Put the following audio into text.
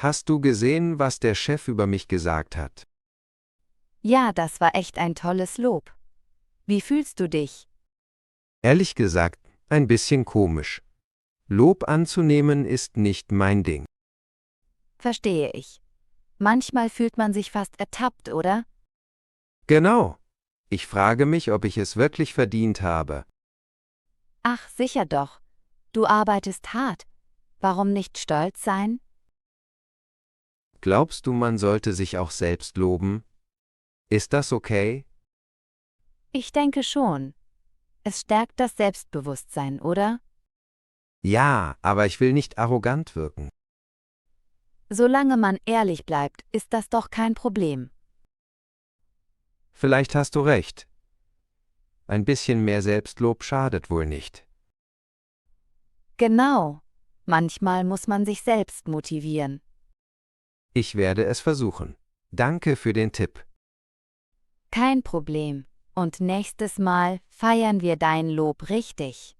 Hast du gesehen, was der Chef über mich gesagt hat? Ja, das war echt ein tolles Lob. Wie fühlst du dich? Ehrlich gesagt, ein bisschen komisch. Lob anzunehmen ist nicht mein Ding. Verstehe ich. Manchmal fühlt man sich fast ertappt, oder? Genau. Ich frage mich, ob ich es wirklich verdient habe. Ach, sicher doch. Du arbeitest hart. Warum nicht stolz sein? Glaubst du, man sollte sich auch selbst loben? Ist das okay? Ich denke schon. Es stärkt das Selbstbewusstsein, oder? Ja, aber ich will nicht arrogant wirken. Solange man ehrlich bleibt, ist das doch kein Problem. Vielleicht hast du recht. Ein bisschen mehr Selbstlob schadet wohl nicht. Genau. Manchmal muss man sich selbst motivieren. Ich werde es versuchen. Danke für den Tipp. Kein Problem. Und nächstes Mal feiern wir dein Lob richtig.